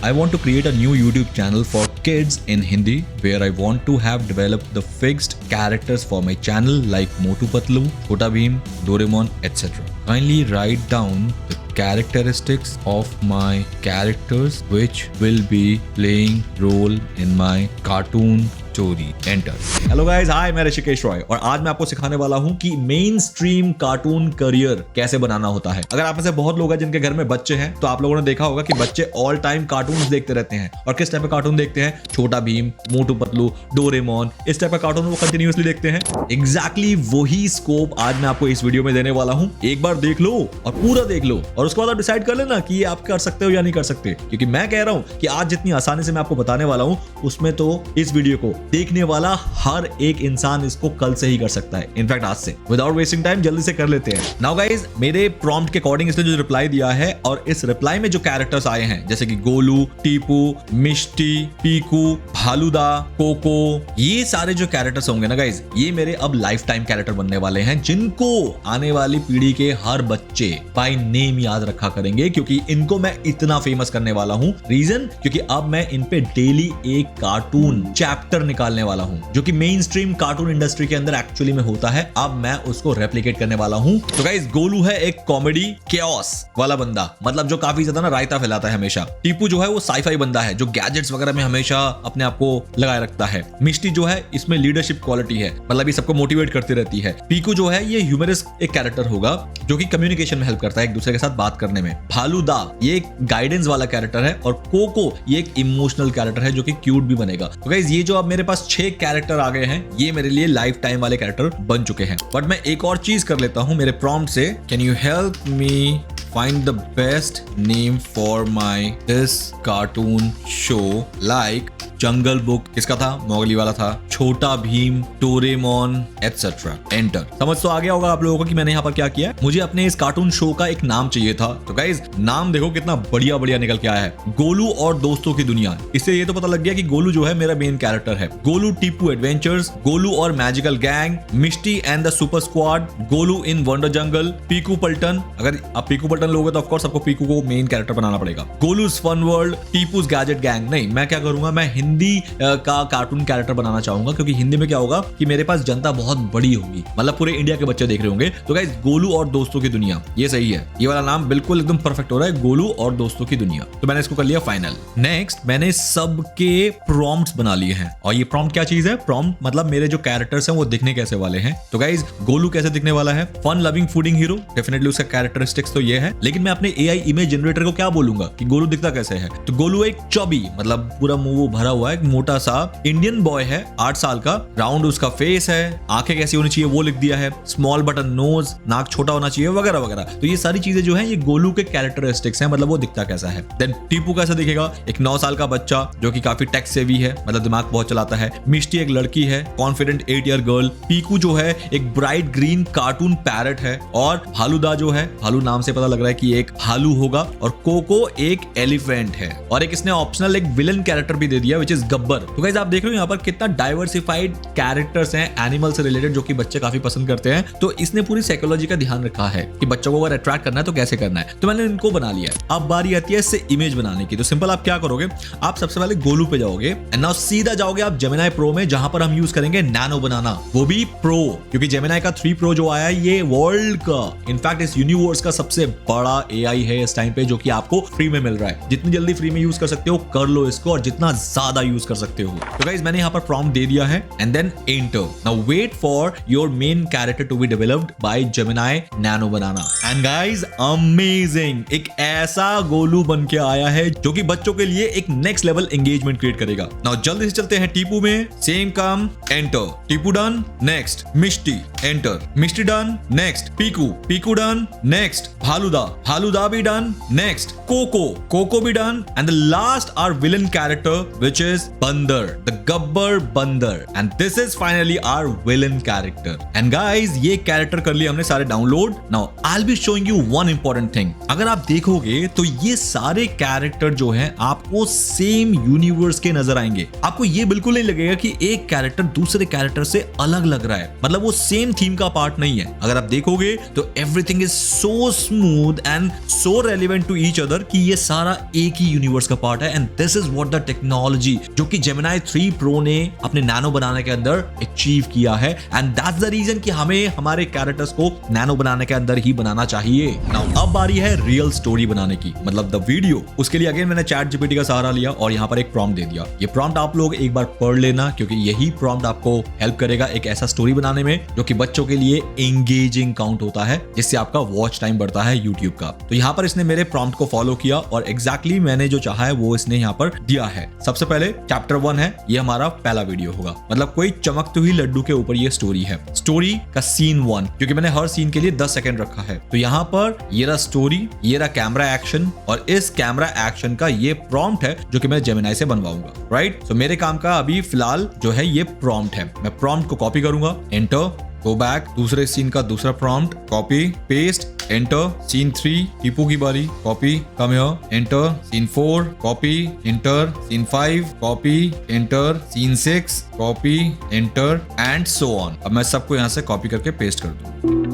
I want to create a new YouTube channel for kids in Hindi where I want to have developed the fixed characters for my channel like Motu Patlu, Chota Bheem, Doraemon, etc. Kindly write down the characteristics of my characters which will be playing role in my cartoon story enter. Hello guys, hi, मैं ऋषिकेश रॉय और आज मैं आपको सिखाने वाला हूं कि main stream cartoon career कैसे बनाना होता है। अगर आप में से बहुत लोग हैं जिनके घर में बच्चे हैं तो आप लोगों ने देखा होगा कि बच्चे ऑल टाइम कार्टून्स देखते रहते हैं। और किस टाइप का कार्टून देखते हैं? छोटा भीम, मोटू पतलू, डोरेमोन, इस टाइप का कार्टून वो कंटिन्यूअसली देखते हैं। एग्जैक्टली वही स्कोप आज मैं आपको इस वीडियो में देने वाला हूं। एक बार देख लो और पूरा देख लो और उसके बाद आप डिसाइड कर लेना कि ये आप कर सकते हो या नहीं कर सकते। क्योंकि मैं कह रहा हूं कि आज जितनी आसानी से मैं आपको बताने वाला हूं उसमें तो इस वीडियो को देखने वाला हर एक इंसान इसको कल से ही कर सकता है। इनफैक्ट आज से। विदाउट वेस्टिंग टाइम जल्दी से कर लेते हैं। नाउ गाइस, मेरे प्रॉम्प्ट के अकॉर्डिंग इसने जो रिप्लाई दिया है और इस रिप्लाई में जो कैरेक्टर्स आए हैं जैसे कि गोलू, टीपू, मिष्टी, पीकू, भालूदा, कोको, ये सारे जो कैरेक्टर्स होंगे ना गाइस, ये मेरे अब लाइफ टाइम कैरेक्टर बनने वाले हैं जिनको आने वाली पीढ़ी के हर बच्चे बाय नेम याद रखा करेंगे। क्योंकि इनको मैं इतना फेमस करने वाला हूं। रीजन, क्योंकि अब मैं इन पे डेली एक कार्टून चैप्टर निकालने वाला हूं जो कि मेन स्ट्रीम कार्टून इंडस्ट्री के अंदर एक्चुअली में होता है। अब मैं उसको रेप्लिकेट करने वाला हूं। तो गाइस, गोलू है एक कॉमेडी केओस वाला बंदा, मतलब जो काफी ज्यादा ना रायता फैलाता है हमेशा। टीपू जो है वो साईफाई बंदा है जो गैजेट्स वगैरह में हमेशा अपने आप को लगाए रखता है। मिष्टी जो है इसमें लीडरशिप क्वालिटी है, मतलब ये सबको मोटिवेट करती रहती है। पीकू जो है ये ह्यूमरस एक कैरेक्टर होगा जो कि कम्युनिकेशन में हेल्प करता है एक दूसरे के साथ बात करने में। भालूदा ये एक गाइडेंस वाला कैरेक्टर है और कोको ये एक इमोशनल कैरेक्टर है जो कि क्यूट भी बनेगा। तो गाइस, ये जो अब मेरे पास 6 कैरेक्टर आ गए हैं ये मेरे लिए लाइफ टाइम वाले कैरेक्टर बन चुके हैं। बट मैं एक और चीज कर लेता हूं मेरे प्रॉम्प्ट से। Can you help me find the best name for my this cartoon show like jungle book, किसका था? मोगली वाला था। छोटा भीम, डोरेमोन, एटसेट्रा। एंटर। समझ तो आ गया होगा आप लोगों को कि मैंने यहाँ पर क्या किया। मुझे अपने इस कार्टून शो का एक नाम चाहिए था। तो गाइस, नाम देखो कितना बढ़िया बढ़िया निकल के आया है, गोलू और दोस्तों की दुनिया। इससे ये तो पता लग गया कि गोलू जो है मेरा मेन कैरेक्टर है। गोलू टीपू एडवेंचर्स, गोलू और magical gang, Mishti and the super squad, Golu in wonder jungle, Piku Paltan. अगर आप पीकू पल्टन लोगे तो ऑफकोर्स आपको पीकू को मेन कैरेक्टर बनाना पड़ेगा। Golu's fun world, Tipu's gadget gang. नहीं, मैं क्या करूंगा, मैं हिंदी का कार्टून कैरेक्टर बनाना चाहूंगा। क्योंकि हिंदी में क्या होगा कि मेरे पास जनता बहुत बड़ी होगी, मतलब पूरे इंडिया के बच्चे देख रहे होंगे। तो गाइस, गोलू और दोस्तों की दुनिया, ये सही है। ये वाला नाम बिल्कुल एकदम परफेक्ट हो रहा है, गोलू और दोस्तों की दुनिया। तो मैंने इसको कर लिया फाइनल। नेक्स्ट, मैंने सबके प्रॉम्प्ट्स बना लिए हैं। और ये प्रॉम्प्ट क्या चीज है? प्रॉम्प्ट मतलब मेरे जो कैरेक्टर्स हैं वो दिखने कैसे वाले हैं। तो गाइस, गोलू कैसे दिखने वाला है? Fun loving fooding hero, definitely उसका कैरेक्टरिस्टिक्स तो ये है। लेकिन मैं अपने एआई इमेज जनरेटर को क्या बोलूंगा कि गोलू दिखता कैसे है? तो गोलू एक चौबी, मतलब पूरा मुंह भरा हुआ है, एक मोटा सा इंडियन बॉय है, 8 साल का। राउंड उसका फेस है, आंखें कैसी होनी चाहिए वो लिख दिया है, स्मॉल बटन नोज, नाक छोटा होना चाहिए वगैरह वगैरह। तो ये सारी चीजें जो है ये गोलू के कैरेक्टरिस्टिक्स हैं, मतलब वो दिखता कैसा है। देन टीपू कैसा दिखेगा? एक 9 साल का बच्चा जो कि काफी टेक सेवी है, मतलब दिमाग बहुत चलाता है। मिष्टी एक लड़की है, कॉन्फिडेंट 8 ईयर गर्ल। पीकू जो है एक ब्राइट ग्रीन कार्टून पैरट है। और भालूदा जो है, भालू नाम से पता लग रहा है कि एक भालू होगा। और कोको एक एलिफेंट है। और एक इसने ऑप्शनल एक विलन कैरेक्टर भी दे दिया विच इज गब्बर। तो गाइस, आप देख रहे हो यहाँ पर कितना डाइवर्सिफाइड कैरेक्टर्स हैं एनिमल से रिलेटेड जो कि बच्चे काफी पसंद करते हैं। तो इसने पूरी साइकोलॉजी का ध्यान रखा है कि बच्चों को अगर अट्रैक्ट करना है तो कैसे करना है। तो मैंने इनको बना लिया है। अब बारी आती है इससे इमेज बनाने की। तो सिंपल आप क्या करोगे, आप सबसे पहले गोलू पे जाओगे एंड नाउ सीधा जाओगे आप जेमिनाई प्रो में, जहां पर हम यूज करेंगे नैनो बनाना, वो भी प्रो। क्योंकि जेमिनाई का 3 प्रो जो आया है ये वर्ल्ड का, इनफैक्ट इस यूनिवर्स का सबसे बड़ा एआई है इस टाइम पे, जो कि आपको फ्री में मिल रहा है। जितनी जल्दी फ्री में यूज कर सकते हो कर लो इसको, और जितना ज्यादा यूज कर सकते हो। तो गाइस, मैंने यहाँ पर प्रॉम्प्ट दे दिया है and then enter. Now wait for your main character to be developed by Gemini Nano Banana. And guys, amazing, एक ऐसा गोलू बन के आया है जो कि बच्चों के लिए एक नेक्स्ट लेवल एंगेजमेंट क्रिएट करेगा। नाउ जल्दी से चलते हैं टीपू में। सेम काम, enter. Tipu done, next. Mishti, enter. Mishti done, next. Piku, Piku done, next. Bhaluda, Bhaluda भी डन, नेक्स्ट। कोको, कोको भी done. And the last our villain character which is Bandar, the Gabbar Bandar. अंदर। And this is finally our villain character. And guys ये character कर लिए हमने सारे download. Now I will be showing you one important thing. अगर आप देखोगे तो ये सारे कैरेक्टर जो हैं आपको सेम यूनिवर्स के नजर आएंगे। आपको ये बिल्कुल नहीं लगेगा कि एक कैरेक्टर दूसरे कैरेक्टर से अलग लग रहा है, मतलब वो सेम थीम का पार्ट नहीं है। अगर आप देखोगे तो everything is so smooth and so relevant to each other कि ये सारा एक ही यूनिवर्स का पार्ट है। And this is what the technology जो कि Gemini 3 Pro ने अपने नैनो बनाने के अंदर अचीव किया है। एंड दैट्स द रीजन कि हमें हमारे कैरेक्टर्स को नैनो बनाने के अंदर ही बनाना चाहिए। नाउ अब बारी है रियल स्टोरी बनाने की, मतलब द वीडियो। उसके लिए अगेन मैंने चैट जीपीटी का सहारा लिया और यहाँ पर एक प्रॉम्प्ट दे दिया। ये प्रॉम्प्ट आप लोग एक बार पढ़ लेना, क्योंकि यही प्रॉम्प्ट आपको हेल्प करेगा एक ऐसा स्टोरी बनाने में जो कि बच्चों के लिए एंगेजिंग काउंट होता है, जिससे आपका वॉच टाइम बढ़ता है यूट्यूब का। तो यहाँ पर इसने मेरे प्रॉम्प्ट को फॉलो किया और एग्जैक्टली मैंने जो चाहा है वो इसने यहाँ पर दिया है। सबसे पहले चैप्टर 1 है, ये हमारा पहला वीडियो होगा, मतलब कोई चमकते हुई लड्डू के ऊपर ये स्टोरी है। स्टोरी का सीन 1, क्योंकि मैंने हर सीन के लिए 10 सेकंड रखा है। तो यहाँ पर ये रहा स्टोरी, ये रहा कैमरा एक्शन, और इस कैमरा एक्शन का ये प्रॉम्प्ट है जो कि मैं Gemini से बनवाऊंगा, राइट। तो मेरे काम का अभी फिलहाल जो है ये प्रॉम्प्ट है। मैं प्रॉम्प्ट को कॉपी करूंगा, एंटर, गो बैक, दूसरे सीन का दूसरा prompt, copy paste, enter, scene 3 Tipu की बारी, copy, come here, enter, scene 4 copy, enter, scene 5 copy, enter, scene 6 copy, enter, and so on. अब मैं सबको यहाँ से कॉपी करके पेस्ट कर दूं।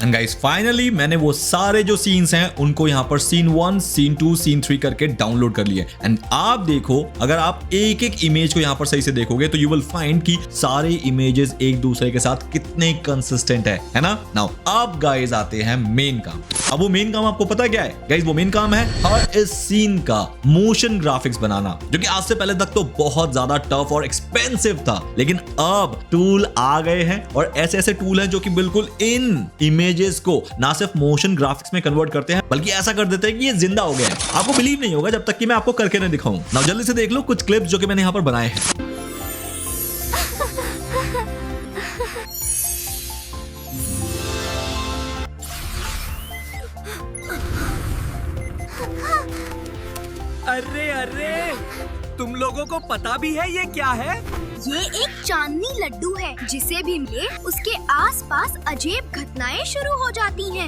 गाइस फाइनली मैंने वो सारे जो सीन्स हैं उनको यहाँ पर सीन 1, सीन 2, सीन 3 करके डाउनलोड कर लिए। एंड आप देखो, अगर आप एक एक इमेज को यहाँ पर सही से देखोगे तो यू विल फाइंड कि सारे इमेजेस एक दूसरे के साथ कितने कंसिस्टेंट है ना। नाउ अब गाइस आते हैं मेन काम। अब वो मेन काम आपको पता क्या है गाइस? वो मेन काम है हर इस सीन का मोशन ग्राफिक्स बनाना, जो कि आज से पहले तक तो बहुत ज्यादा टफ और एक्सपेंसिव था, लेकिन अब टूल आ गए हैं और ऐसे ऐसे टूल हैं जो कि बिल्कुल इन इमेजेस को ना सिर्फ मोशन ग्राफिक्स में कन्वर्ट करते हैं, बल्कि ऐसा कर देते हैं कि ये जिंदा हो गया है। आपको बिलीव नहीं होगा जब तक कि मैं आपको करके ना दिखाऊं। नाउ जल्दी से देख लो कुछ क्लिप्स जो कि मैंने यहां पर बनाए हैं। अरे अरे, तुम लोगों को पता भी है ये क्या है? ये एक चांदनी लड्डू है, जिसे भी मिले उसके आसपास अजीब घटनाएं शुरू हो जाती हैं।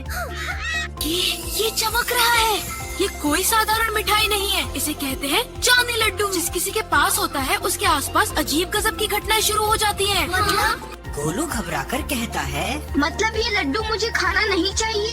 ये चमक रहा है। ये कोई साधारण मिठाई नहीं है, इसे कहते हैं चांदनी लड्डू। जिस किसी के पास होता है उसके आसपास अजीब गजब की घटनाएं शुरू हो जाती हैं। मतलब? गोलू घबराकर कहता है, मतलब ये लड्डू मुझे खाना नहीं चाहिए?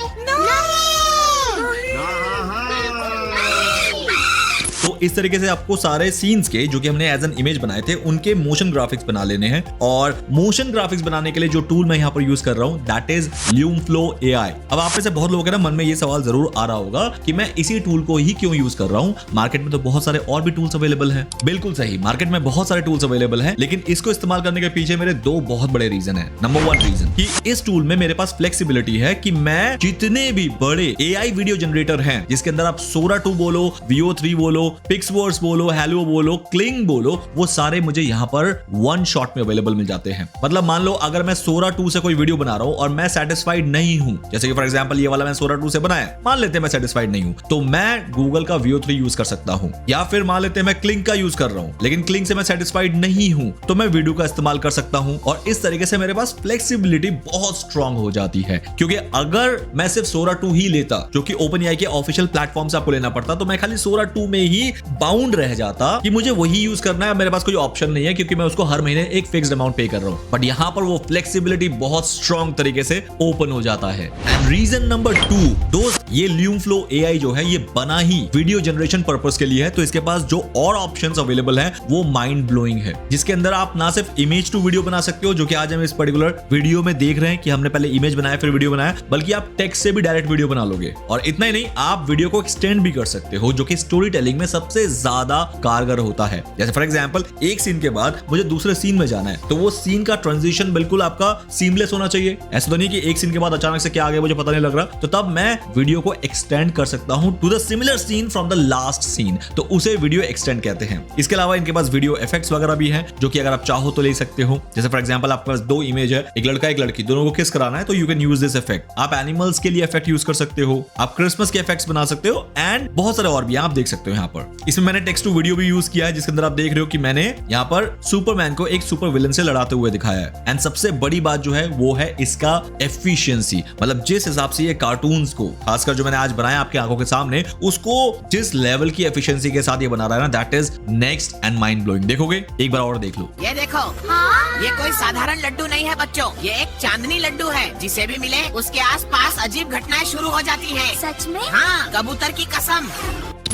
तो इस तरीके से आपको सारे सीन्स के जो कि हमने एज एन इमेज बनाए थे उनके मोशन ग्राफिक्स बना लेने हैं। और मोशन ग्राफिक्स बनाने के लिए जो टूल मैं यहाँ पर यूज कर रहा हूँ दैट इज LumeFlow AI। अब आप में से बहुत लोगों के ना मन में ये सवाल जरूर आ रहा होगा कि मैं इसी टूल को ही क्यों यूज कर रहा हूँ, मार्केट में तो बहुत सारे और भी टूल्स अवेलेबल हैं। बिल्कुल सही, मार्केट में बहुत सारे टूल्स अवेलेबल हैं, लेकिन इसको इस्तेमाल करने के पीछे मेरे दो बहुत बड़े रीजन है। नंबर 1 रीजन कि इस टूल में मेरे पास फ्लेक्सिबिलिटी है कि मैं जितने भी बड़े AI वीडियो जनरेटर हैं, जिसके अंदर आप Sora 2 बोलो, VO3 बोलो, Pixworks बोलो, Halo बोलो, Kling बोलो, वो सारे मुझे यहाँ पर वन शॉट में अवेलेबल मिल जाते हैं। मतलब मान लो अगर मैं Sora 2 से कोई वीडियो बना रहा हूँ और मैं सेटिस्फाइड नहीं हूँ, जैसे कि फॉर एग्जांपल ये वाला मैं Sora 2 से बनाया, मान लेते हैं मैं सेटिस्फाइड नहीं हूँ, तो मैं गूगल का VO3 यूज कर सकता हूँ, या फिर मान लेते हैं मैं Kling का यूज कर रहा हूँ, लेकिन Kling से मैं सेटिस्फाइड नहीं हूँ तो मैं वीडियो का इस्तेमाल कर सकता हूँ। और इस तरीके से मेरे पास फ्लेक्सिबिलिटी बहुत स्ट्रांग हो जाती है, क्योंकि अगर मैं सिर्फ Sora 2 ही लेता, जो कि OpenAI के ऑफिशियल प्लेटफॉर्म से आपको लेना पड़ता, तो मैं खाली Sora 2 में ही बाउंड रह जाता कि मुझे वही यूज करना है, मेरे पास कोई ऑप्शन नहीं है, क्योंकि मैं उसको हर महीने एक फिक्स्ड अमाउंट पे कर रहा हूं। बट यहां पर वो फ्लेक्सिबिलिटी बहुत स्ट्रांग तरीके से ओपन हो जाता है। एंड रीजन नंबर 2 दोस्त, ये LumeFlow AI जो है ये बना ही वीडियो जनरेशन पर्पस के लिए है। तो इसके पास जो और ऑप्शंस अवेलेबल हैं वो माइंड ब्लोइंग है, जिसके अंदर आप ना सिर्फ इमेज टू वीडियो बना सकते हो, जो कि आज हम इस पर्टिकुलर वीडियो में देख रहे हैं कि हमने पहले इमेज बनाया फिर वीडियो बनाया, बल्कि आप टेक्स्ट से भी डायरेक्ट वीडियो बना लोगे। और इतना ही नहीं, आप वीडियो को एक्सटेंड भी कर सकते हो, जो कि स्टोरी टेलिंग में सबसे ज्यादा कारगर होता है। जैसे फॉर एग्जांपल एक सीन के बाद मुझे दूसरे सीन में जाना है, तो वो सीन का ट्रांजिशन बिल्कुल आपका सीमलेस होना चाहिए। ऐसा तो नहीं कि एक सीन के बाद अचानक से क्या आ गया मुझे पता नहीं लग रहा, तो तब मैं वीडियो को एक्सटेंड कर सकता हूं to the similar scene from the last scene, तो उसे वीडियो एक्सटेंड कहते हैं। इसके अलावा इनके पास वीडियो इफेक्ट्स वगैरह भी हैं, जो कि अगर आप चाहो तो ले सकते हो। जैसे फॉर एग्जांपल आपके पास दो इमेज है, एक लड़का एक लड़की, दोनों को किस कराना है, तो you can use this effect. आप एनिमल्स के लिए इफेक्ट यूज कर सकते हो, आप क्रिसमस के इफेक्ट्स बना सकते हो, एंड बहुत सारे और भी आप देख सकते हो। यहाँ पर इसमें मैंने टेक्स्ट टू वीडियो भी यूज किया है, जिसके अंदर आप देख रहे हो कि मैंने यहाँ पर सुपरमैन को एक सुपर विलन से लड़ाते हुए दिखाया है। एंड सबसे बड़ी बात जो है वो है इसका एफिशिएंसी, मतलब जिस हिसाब से ये कार्टून्स को, खासकर जो मैंने आज बनाया आपकी आंखों के सामने, उसको जिस लेवल की एफिशिएंसी के साथ ये बना रहा है ना, that is next and mind blowing. देखोगे, एक बार और देख लो। ये देखो, ये कोई साधारण लड्डू नहीं है बच्चों, ये एक चांदनी लड्डू है। जिसे भी मिले उसके आसपास अजीब घटनाएं शुरू हो जाती हैं। सच में? हाँ, कबूतर की कसम।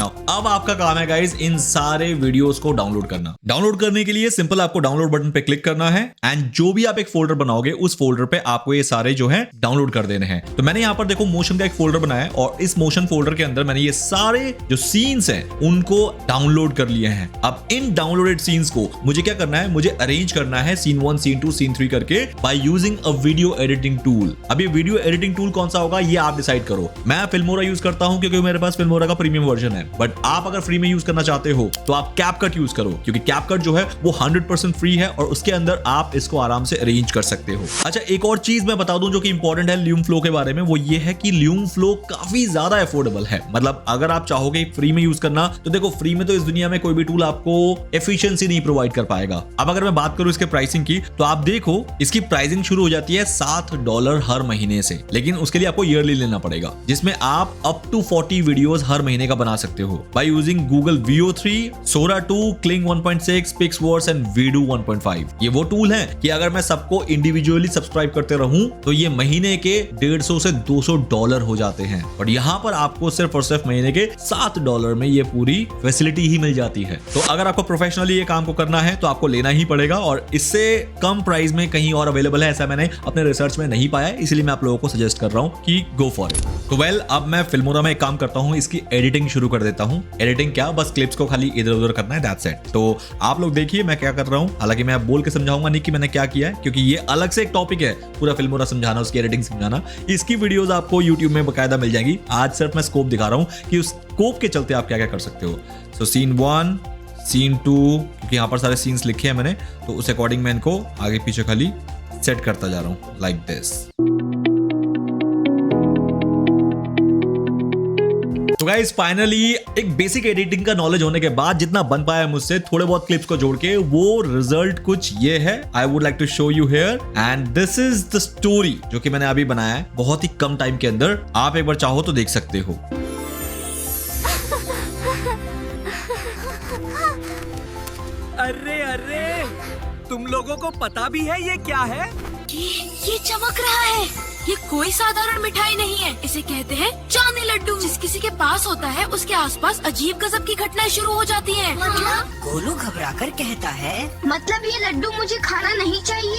अब आपका काम है गाइस इन सारे वीडियोस को डाउनलोड करना। डाउनलोड करने के लिए सिंपल आपको डाउनलोड बटन पे क्लिक करना है, एंड जो भी आप एक फोल्डर बनाओगे उस फोल्डर पे आपको ये सारे जो है डाउनलोड कर देने हैं। तो मैंने यहाँ पर देखो मोशन का एक फोल्डर बनाया है, और इस मोशन फोल्डर के अंदर मैंने ये सारे जो सीन्स हैं उनको डाउनलोड कर लिए हैं। अब इन डाउनलोडेड सीन्स को मुझे क्या करना है, मुझे अरेंज करना है सीन 1, सीन 2, सीन 3 करके by using a video editing tool. अब ये वीडियो एडिटिंग टूल कौन सा होगा ये आप डिसाइड करो। मैं फिल्मोरा यूज करता हूं क्योंकि मेरे पास फिल्मोरा का प्रीमियम वर्जन है, बट आप अगर फ्री में यूज करना चाहते हो तो आप कैपकट यूज करो, क्योंकि कैपकट जो है वो 100% फ्री है और उसके अंदर आप इसको आराम से अरेंज कर सकते हो। अच्छा, एक और चीज मैं बता दूं जो कि इंपॉर्टेंट है ल्यूम फ्लो के बारे में, वो ये है कि ल्यूम फ्लो काफी ज्यादा अफोर्डेबल है। मतलब अगर आप चाहोगे फ्री में यूज करना, तो देखो फ्री में तो इस दुनिया में कोई भी टूल आपको एफिशिएंसी नहीं प्रोवाइड कर पाएगा। अब अगर मैं बात करूं इसके प्राइसिंग की, तो आप देखो इसकी प्राइसिंग शुरू हो जाती है $7 हर महीने से, लेकिन उसके लिए आपको ईयरली लेना पड़ेगा, जिसमें आप अप टू 40 वीडियोस हर महीने का बना सकते हो by using Google Veo 3, Sora 2, Kling 1.6, Pixverse and Vidu 1.5। ये वो टूल हैं कि अगर मैं सबको इंडिविजुअली सब्सक्राइब करते रहूं तो ये महीने के $150 से $200 हो जाते हैं, और यहाँ पर आपको सिर्फ और सिर्फ महीने के $7 में ये पूरी फैसिलिटी ही मिल जाती है। तो अगर आपको प्रोफेशनली ये काम को करना है तो आपको लेना ही पड़ेगा, और इससे कम प्राइस में कहीं और अवेलेबल है ऐसा मैंने अपने रिसर्च में नहीं पाया, इसलिए मैं आप लोगों को सजेस्ट कर रहा हूँ कि गो फॉर इट। तो वेल, अब मैं फिल्मोरा में एक काम करता हूँ, इसकी एडिटिंग शुरू कर देता हूँ। एडिटिंग क्या, बस क्लिप्स को खाली इधर उधर करना है, दैट्स इट। तो आप लोग देखिए मैं क्या कर रहा हूं। हालांकि मैं बोल के समझाऊंगा नहीं कि मैंने क्या किया है, क्योंकि ये अलग से एक टॉपिक है, पूरा फिल्मोरा समझाना, उसकी एडिटिंग समझाना। इसकी वीडियोस आपको YouTube में बकायदा मिल जाएंगी। आज सिर्फ मैं स्कोप दिखा रहा हूं कि उस स्कोप के चलते आप क्या क्या कर सकते हो। सो सीन 1, सीन 2, क्योंकि यहाँ पर सारे सीन्स लिखे हैं मैंने, तो उस अकॉर्डिंग मैं इनको आगे पीछे खाली सेट करता जा रहा हूं, लाइक दिस। तो गाइस फाइनली एक बेसिक एडिटिंग का नॉलेज होने के बाद जितना बन पाया मुझसे, थोड़े बहुत क्लिप्स को जोड़ के, वो रिजल्ट कुछ ये है। I would like to show you here, and this is the story जो कि मैंने अभी बनाया है बहुत ही कम टाइम के अंदर। आप एक बार चाहो तो देख सकते हो। अरे अरे, तुम लोगों को पता भी है ये क्या है? ये चमक रहा है। ये कोई साधारण मिठाई नहीं है, इसे कहते हैं चांदनी लड्डू। जिस किसी के पास होता है उसके आसपास अजीब गजब की घटनाएं शुरू हो जाती हैं। मतलब? गोलू घबराकर कहता है, मतलब ये लड्डू मुझे खाना नहीं चाहिए?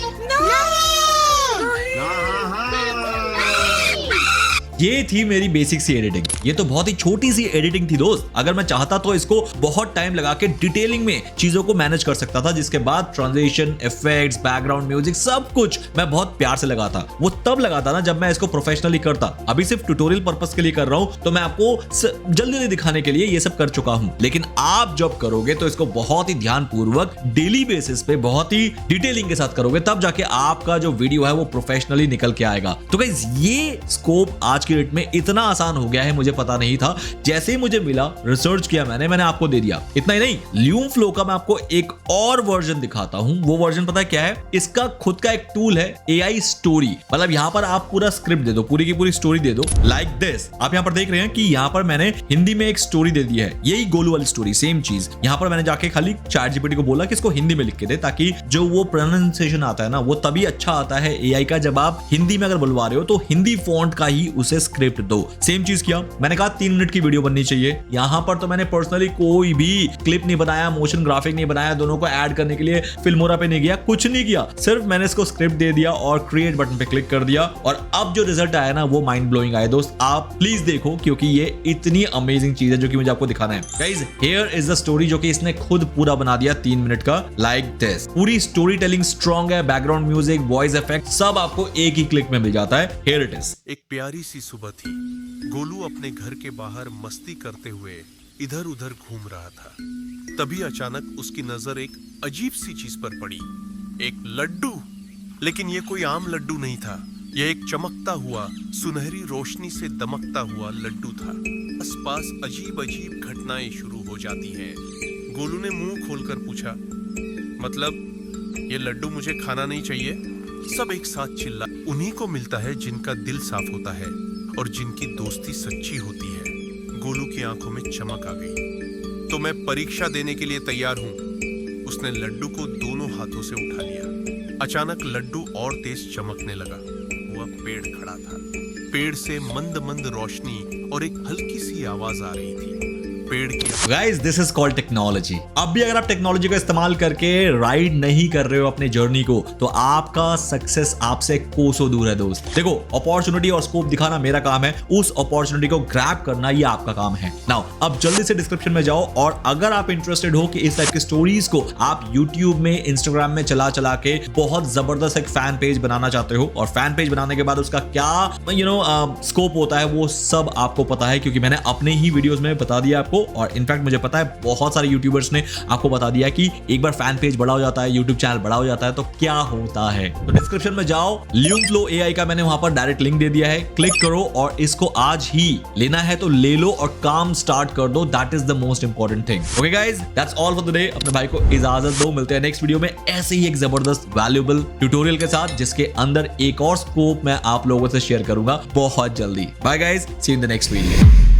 ये थी मेरी बेसिक सी एडिटिंग। ये तो बहुत ही छोटी सी एडिटिंग थी दोस्त। अगर मैं चाहता तो इसको बहुत टाइम लगा के डिटेलिंग में चीजों को मैनेज कर सकता था, जिसके बाद ट्रांजिशन, इफेक्ट्स, बैकग्राउंड म्यूजिक, सब कुछ मैं बहुत प्यार से लगाता। वो तब लगाता ना जब मैं इसको प्रोफेशनली करता। अभी सिर्फ ट्यूटोरियल पर्पस के लिए कर रहा हूं, तो मैं आपको जल्दी जल्दी दिखाने के लिए ये सब कर चुका हूं। लेकिन आप जब करोगे तो इसको बहुत ही ध्यान पूर्वक डेली बेसिस पे बहुत ही डिटेलिंग के साथ करोगे, तब जाके आपका जो वीडियो है वो प्रोफेशनली निकल के आएगा। तो गाइस ये स्कोप आज की डेट में इतना आसान हो गया है, मुझे पता नहीं था। जैसे ही मुझे मिला, रिसर्च किया मैंने आपको दे दिया। इतना ही नहीं, ल्यूम फ्लो का मैं आपको एक और वर्जन दिखाता हूं। वो वर्जन पता है क्या है? इसका खुद का एक टूल है, AI स्टोरी। मतलब यहां पर आप पूरा स्क्रिप्ट दे दो, पूरी की पूरी स्टोरी दे दो, लाइक दिस। आप यहां पर देख रहे हैं कि यहां पर मैंने हिंदी में एक स्टोरी दे दी है, यही गोलू वाली स्टोरी, सेम चीज। यहां पर मैंने जाके खाली ChatGPT को बोला कि इसको हिंदी में लिख के दे, ताकि जो वो प्रोनाउंसिएशन आता है ना, वो तभी अच्छा आता है AI का जब आप हिंदी में अगर बुलवा रहे हो तो हिंदी फॉन्ट का ही उसे स्क्रिप्ट दो। सेम चीज किया, मैंने कहा 3 मिनट की वीडियो बननी चाहिए। यहां पर तो मैंने पर्सनली कोई भी क्लिप नहीं बनाया, मोशन ग्राफिक नहीं बनाया, दोनों को ऐड करने के लिए फिल्मोरा पे नहीं गया, कुछ नहीं किया। सिर्फ मैंने इसको स्क्रिप्ट दे दिया और क्रिएट बटन पे क्लिक कर दिया, और अब जो रिजल्ट आया ना वो माइंड ब्लोइंग आया दोस्त। आप प्लीज देखो, क्योंकि ये इतनी अमेजिंग चीज है जो कि मुझे आपको दिखाना है। Guys here is the story जो कि इसने खुद पूरा बना दिया 3 मिनट का, लाइक दिस। पूरी स्टोरी टेलिंग स्ट्रॉन्ग है, बैकग्राउंड म्यूजिक, वॉइस इफेक्ट सब आपको एक ही क्लिक में मिल जाता है। Here it is. एक प्यारी सी सुबह थी। गोलू अपने घर के बाहर मस्ती करते हुए इधर उधर घूम रहा था। तभी अचानक उसकी नजर एक अजीब सी चीज पर पड़ी, एक लड्डू। लेकिन ये कोई आम लड्डू नहीं था, यह एक चमकता हुआ, सुनहरी रोशनी से दमकता हुआ लड्डू था। आसपास अजीब अजीब घटनाएं शुरू हो जाती हैं। गोलू ने मुंह खोलकर पूछा, मतलब ये लड्डू मुझे खाना नहीं चाहिए? सब एक साथ चिल्ला। उन्हीं को मिलता है जिनका दिल साफ होता है और जिनकी दोस्ती सच्ची होती है। गोलू की आंखों में चमक आ गई। तो मैं परीक्षा देने के लिए तैयार हूं। उसने लड्डू को दोनों हाथों से उठा लिया। अचानक लड्डू और तेज चमकने लगा। वह पेड़ खड़ा था। पेड़ से मंद मंद रोशनी और एक हल्की सी आवाज आ रही थी। पेड़ की guys, this is called technology. अब भी अगर आप टेक्नोलॉजी का इस्तेमाल करके राइड नहीं कर रहे हो अपने जर्नी को, तो आपका सक्सेस आपसे कोसों दूर है दोस्त। देखो, अपॉर्चुनिटी और स्कोप दिखाना मेरा काम है, उस अपॉर्चुनिटी को ग्रैब करना ये आपका काम है। नाउ अब जल्दी से डिस्क्रिप्शन में जाओ और अगर आप इंटरेस्टेड हो कि इस टाइप की स्टोरीज को आप यूट्यूब में, इंस्टाग्राम में चला के बहुत जबरदस्त एक फैन पेज बनाना चाहते हो, और फैन पेज बनाने के बाद उसका क्या स्कोप होता है वो सब आपको पता है, क्योंकि मैंने अपने ही वीडियोस में बता दिया आपको। और इनफैक्ट मुझे पता है बहुत सारे यूट्यूबर्स ने आपको बता दिया कि एक बार फैन पेज बड़ा हो जाता है, यूट्यूब चैनल बड़ा हो जाता है तो क्या होता है। तो डिस्क्रिप्शन में जाओ, LumeFlow AI का मैंने वहां पर डायरेक्ट लिंक दे दिया है, क्लिक करो और इसको आज ही लेना है तो ले लो और काम स्टार्ट कर दो। That is the most important thing. Okay guys, that's all for today. अपने भाई को इजाजत दो, मिलते हैं नेक्स्ट वीडियो में ऐसे ही एक जबरदस्त वैल्यूएबल ट्यूटोरियल के साथ, जिसके अंदर एक और स्कोप मैं आप लोगों से शेयर करूंगा बहुत जल्दी। Bye guys, see you in the next video.